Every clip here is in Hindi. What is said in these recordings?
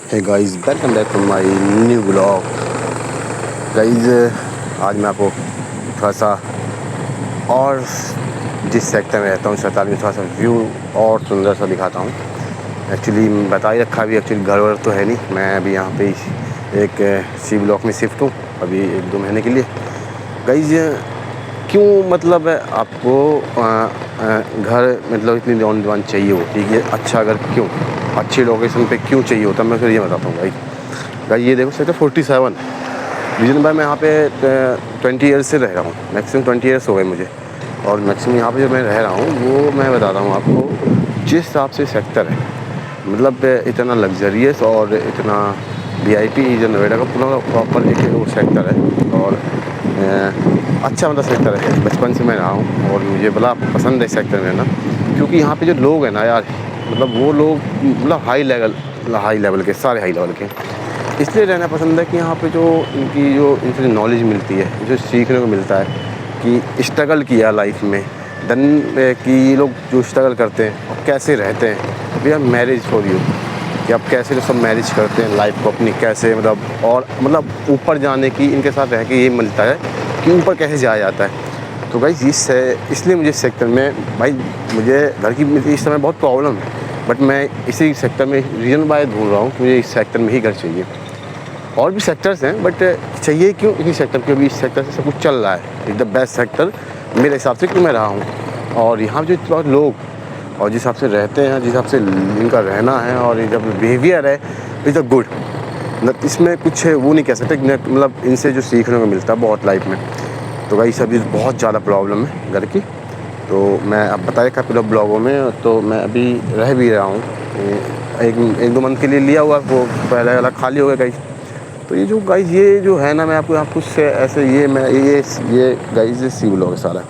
Hey guys, welcome back to my new blog. Guys, आज मैं आपको थोड़ा सा और जिस सेक्टर में रहता हूँ 47 में थोड़ा सा व्यू और सुंदर सा दिखाता हूँ। एक्चुअली बता ही रखा, अभी एक्चुअली घर वर तो है नहीं। मैं अभी यहाँ पे एक सी ब्लॉक में शिफ्ट हूँ अभी 1-2 महीने के लिए। गाइस, क्यों मतलब आपको घर मतलब इतनी लोन डिमांड चाहिए होती है, अच्छा अगर क्यों अच्छी लोकेशन पे क्यों चाहिए होता है, मैं फिर ये बताता हूँ भाई। भाई ये देखो, सेक्टर 47 रीजन भाई, मैं यहाँ पे 20 ईयर्स से रह रहा हूँ। मैक्सिमम 20 ईयर्स हो गए मुझे। और मैक्सिमम यहाँ पे जो मैं रह रहा हूँ वो मैं बताता हूँ आपको, जिस हिसाब से सेक्टर है मतलब इतना लग्जरियस और इतना वीआईपी जो नोएडा का पूरा प्रॉपर एक वो सेक्टर है। और अच्छा मतलब सेक्टर है, बचपन से मैं रहा हूँ और मुझे बड़ा पसंद है सेक्टर में ना। क्योंकि यहाँ पे जो लोग हैं ना यार, मतलब वो लोग मतलब हाई लेवल के, सारे हाई लेवल के इसलिए रहना पसंद है कि यहाँ पे जो इनकी जो इनसे नॉलेज मिलती है, जो सीखने को मिलता है कि स्ट्रगल किया लाइफ में देन कि ये लोग जो स्ट्रगल करते हैं और कैसे रहते हैं। We are marriage for you कि आप कैसे जो सब मैनेज करते हैं लाइफ को अपनी, कैसे मतलब और मतलब ऊपर जाने की इनके साथ रह के ये मिलता है कि ऊपर कैसे जाया जाता है। तो भाई इसलिए मुझे इस सेक्टर में भाई मुझे घर की इस समय बहुत प्रॉब्लम है, बट मैं इसी सेक्टर में रीज़न बाय ढूंढ रहा हूँ कि मुझे इस सेक्टर में ही घर चाहिए। और भी सेक्टर्स हैं बट चाहिए क्यों इसी सेक्टर, क्योंकि इस सेक्टर से सब कुछ चल रहा है। इज़ द बेस्ट सेक्टर मेरे हिसाब से, क्यों मैं रहा हूँ। और यहाँ जो इतना लोग और जिस हिसाब से रहते हैं, जिस हिसाब से इनका रहना है और जब बिहेवियर है, इज़ अ गुड। मतलब इसमें कुछ वो नहीं कह सकते, मतलब इनसे जो सीखने को मिलता है बहुत लाइफ में। तो भाई सब बहुत ज़्यादा प्रॉब्लम है घर की। तो मैं अब बता रखा पूरा ब्लॉगों में, तो मैं अभी रह भी रहा हूँ। 1-2 मंथ के लिए लिया हुआ, वो पहले वाला खाली हो गया गाइस। तो ये जो गाइस ये जो है ना, मैं आपको यहाँ कुछ से ऐसे ये गाइस सी ब्लॉग है सारा।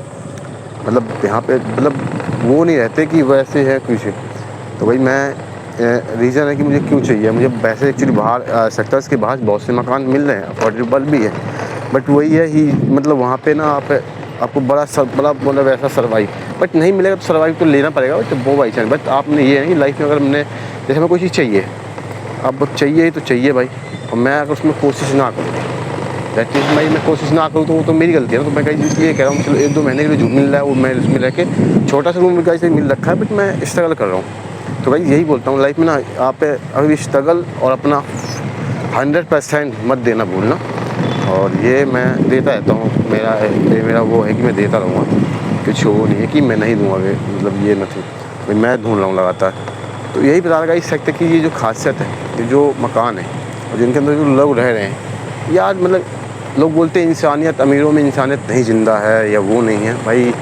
मतलब यहाँ पे मतलब वो नहीं रहते कि वैसे है कुछ। तो भाई मैं रीज़न है कि मुझे क्यों चाहिए, मुझे वैसे एक्चुअली बाहर सेक्टर्स के बाहर बहुत से मकान मिल रहे हैं, अफोर्डेबल भी है। बट वही है ही, मतलब वहाँ पे ना आपको बड़ा मतलब वैसा सर्वाइव बट नहीं मिलेगा। तो सर्वाइव तो लेना पड़ेगा, बट वो बाई चांस। बट आपने ये है कि लाइफ में अगर हमने जैसे हमें कोई चीज़ चाहिए, अब चाहिए ही तो चाहिए भाई। और मैं अगर उसमें कोशिश ना करूँ, दैट मीन्स भाई मैं कोशिश ना करूँ तो वो तो मेरी गलती है ना। तो मैं कहीं इसलिए कह रहा हूँ, चलो 1-2 महीने के लिए जो मिल रहा है वो मैं उसमें रह के छोटा सा रूम कहीं से मिल रखा है, बट मैं स्ट्रगल कर रहा हूँ। तो भाई यही बोलता हूँ लाइफ में ना, आप अभी स्ट्रगल और अपना 100% मत देना भूलना। और ये मैं देता रहता हूँ, मेरा वो है कि मैं देता रहूँगा। कुछ वो नहीं है कि मैं नहीं दूँगा, मतलब ये नहीं भाई, मैं ढूंढ रहा हूँ लगातार। तो यही बता रहा इस सेक्टर की ये जो खासियत है, ये जो मकान है और जिनके अंदर जो लोग रह रहे हैं यार, मतलब लोग बोलते हैं इंसानियत, अमीरों में इंसानियत नहीं ज़िंदा है या वो नहीं है भाई।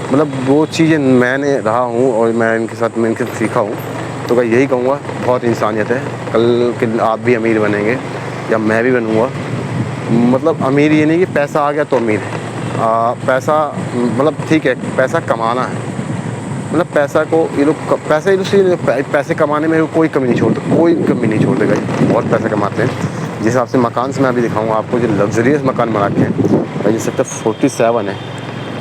मतलब वो चीज़ें मैंने रहा हूँ और मैं इनके साथ सीखा हूँ। तो भाई यही कहूँगा, बहुत इंसानियत है। कल के दिन आप भी अमीर बनेंगे या मैं भी बनूँगा। मतलब अमीर ये नहीं कि पैसा आ गया तो अमीर है। पैसा मतलब ठीक है, पैसा कमाना है, मतलब पैसा को ये लोग पैसे कमाने में कोई कमी नहीं छोड़ते, कोई कमी नहीं छोड़ते भाई, बहुत पैसे कमाते हैं। जिस हिसाब से मकान से मैं अभी दिखाऊंगा आपको, जो लग्जरियस मकान बना के हैं भाई। ये सेक्टर 47 है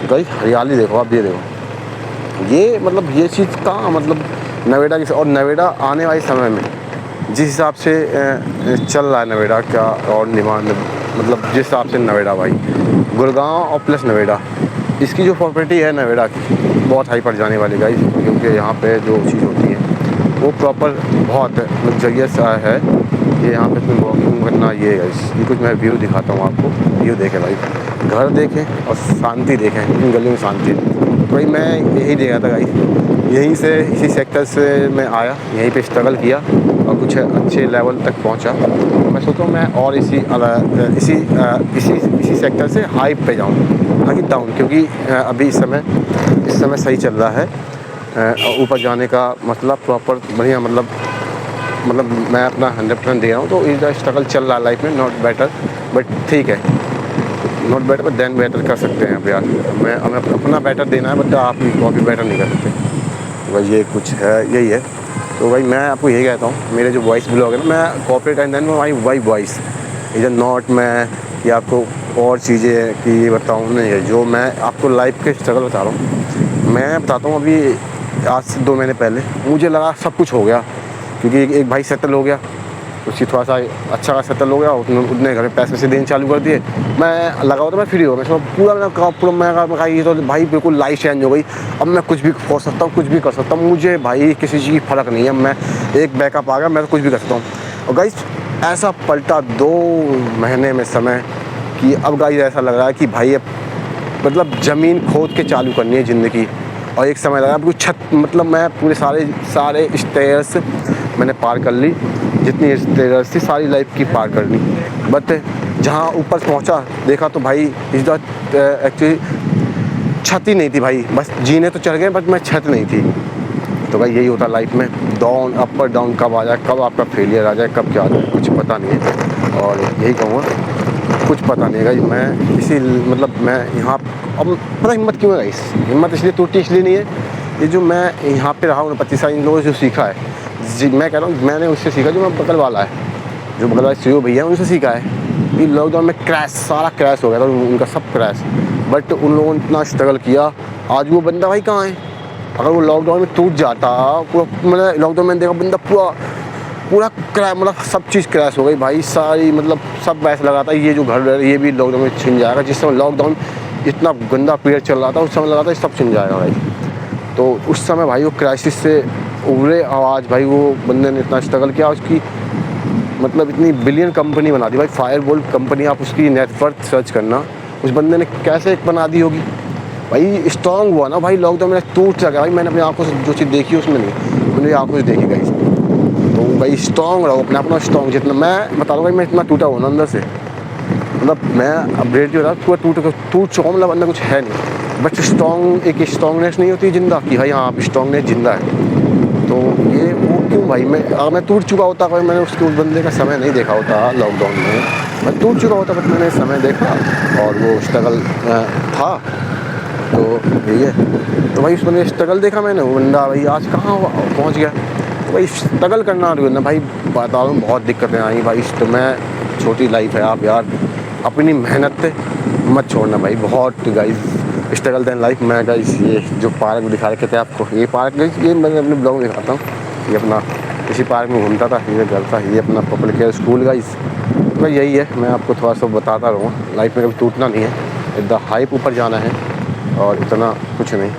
भाई, हरियाली देखो आप, ये देखो ये मतलब ये चीज़ कहाँ मतलब नोएडा की। और नोएडा आने वाले समय में जिस हिसाब से चल रहा है नोएडा का और डिमांड, मतलब जिस हिसाब से नोएडा भाई, गुड़गांव और प्लस नोएडा, इसकी जो प्रॉपर्टी है नोएडा की बहुत हाई पड़ जाने वाली गाइस। क्योंकि यहाँ पे जो चीज़ होती है वो प्रॉपर बहुत लग्जरियस है। ये यहाँ पे तुम्हें वॉकिंग करना, ये गाइस ये कुछ मैं व्यू दिखाता हूँ आपको। व्यू देखें भाई, घर देखें और शांति देखें, इन गलियों में शांति। तो भाई मैं यही देखा था गाइस, यहीं से इसी सेक्टर से मैं आया, यहीं पे स्ट्रगल किया और कुछ अच्छे लेवल तक पहुंचा। मैं सोचता हूँ मैं और इसी सेक्टर से हाई पे जाऊँ, ना कि डाउन। क्योंकि अभी इस समय सही चल रहा है। ऊपर जाने का मतलब प्रॉपर बढ़िया, मतलब मैं अपना 100% दे रहा हूँ। तो इधर स्ट्रगल चल रहा है लाइफ में, नॉट बेटर बट ठीक है, not better but then better कर सकते हैं। अब यार हमें अपना बेटर देना है, बट आप कॉपी बेटर नहीं कर सकते। तो भाई ये कुछ है, यही है। तो भाई मैं आपको यही कहता हूँ, मेरे जो वॉइस ब्लॉग है ना, मैं cooperate and then my voice इधर नॉट मैं कि आपको और चीज़ें कि ये बताऊँ नहीं है। जो मैं आपको लाइफ के स्ट्रगल बता रहा हूँ, मैं बताता हूँ। अभी आज से 2 महीने पहले मुझे लगा सब कुछ हो गया, क्योंकि एक भाई सेटल हो गया, उसकी थोड़ा सा अच्छा खासा सेटल हो गया, उतने घर में पैसे से देने चालू कर दिए। मैं लगा हुआ था, मैं फ्री हो गया, पूरा मैंने कहा पूरा मैं कहा ये तो भाई बिल्कुल लाइफ चेंज हो गई। अब मैं कुछ भी हो सकता हूँ, कुछ भी कर सकता हूँ, मुझे भाई किसी चीज़ की फ़र्क नहीं है। मैं एक बैकअप आ गया, मैं तो कुछ भी कर सकता हूँ। और गाइस ऐसा पलटा 2 महीने में समय कि अब गाइस ऐसा लग रहा है कि भाई अब मतलब ज़मीन खोद के चालू करनी है ज़िंदगी। और एक समय लगा कुछ छत, मतलब मैं पूरे सारे स्टेयर्स मैंने पार कर ली, जितनी स्टेयर्स थी सारी लाइफ की पार कर ली। बट जहाँ ऊपर पहुँचा देखा तो भाई इस एक्चुअली छत ही नहीं थी भाई, बस जीने तो चढ़ गए बट मैं छत नहीं थी। तो भाई यही होता लाइफ में, डाउन अपर डाउन कब आ जाए, कब आपका फेलियर आ जाए, कब क्या आ जाए, कुछ पता नहीं है। और यही कहूँगा कुछ पता नहीं है गाइस। मैं इसी मतलब मैं यहाँ अब पता हिम्मत क्यों है गाइस, हिम्मत इसलिए टूटी इसलिए नहीं है, ये जो मैं यहाँ पे रहा हूँ 25 साल, इन लोगों से जो सीखा है जी, मैं कह रहा हूँ मैंने उससे सीखा जो मैं बगल वाला है, जो बगल वाले सीओ भैया उनसे सीखा है कि लॉकडाउन में सारा क्रैश हो गया था उनका, सब क्रैश। बट उन लोगों ने इतना स्ट्रगल किया, आज वो बंदा भाई कहाँ है। अगर वो लॉकडाउन में टूट जाता पूरा, मैंने लॉकडाउन में देखा बंदा पूरा क्रैश, मतलब सब चीज़ क्रैश हो गई भाई सारी, मतलब सब ऐसा लगा था ये जो घर ये भी लॉकडाउन में छिन जाएगा। जिस समय लॉकडाउन इतना गंदा पीरियड चल रहा था उस समय लगा था सब छिन जाएगा भाई। तो उस समय भाई वो क्राइसिस से उभरे, आवाज़ भाई वो बंदे ने इतना स्ट्रगल किया, उसकी मतलब इतनी बिलियन कंपनी बना दी भाई, फायरबोल्ट कंपनी, आप उसकी नेटवर्थ सर्च करना, उस बंदे ने कैसे बना दी होगी भाई। स्ट्रॉन्ग हुआ ना भाई, लॉकडाउन में टूट सका भाई, मैंने अपनी आंखों से जो चीज़ देखी उसमें नहीं, मैंने आंखों से देखी गई। तो भाई स्ट्रॉन्ग रहो अपने आप ना, स्ट्रॉन्ग जितना मैं बता दूँ भाई, मैं इतना टूटा हुआ ना अंदर से, मतलब मैं अपडेट जो रहा पूरा टूट चुका हूँ, मतलब अंदर कुछ है नहीं। बट स्ट्रॉन्ग एक स्ट्रॉन्गनेस नहीं होती जिंदा की भाई, हाँ आप स्ट्रॉन्गनेस जिंदा है। तो ये वो क्यों भाई, मैं टूट चुका होता भाई, मैंने उसके उस बंदे का समय नहीं देखा होता लॉकडाउन में, मैं टूट चुका होता, बट मैंने समय देखा और वो स्ट्रगल था। तो यही है, तो भाई उस बंदे स्ट्रगल देखा मैंने, वो बंदा भाई आज कहाँ पहुँच गया। तो भाई स्ट्रगल करना ना भाई, बता रहा हूँ बहुत दिक्कतें आई भाई। तो मैं छोटी लाइफ है, आप यार अपनी मेहनत पे मत छोड़ना भाई, बहुत गाइस स्ट्रगल देन लाइफ। मैं गाइस ये जो पार्क दिखा रखे थे आपको, ये पार्क गाइस ये मैं अपने ब्लॉग में दिखाता हूँ, ये अपना इसी पार्क में घूमता था, ये घर था, ये अपना पब्लिक केयर स्कूल गाइस। तो यही है, मैं आपको थोड़ा सा बताता रहूँगा, लाइफ में कभी टूटना नहीं है, एकदम हाइप ऊपर जाना है और इतना कुछ नहीं।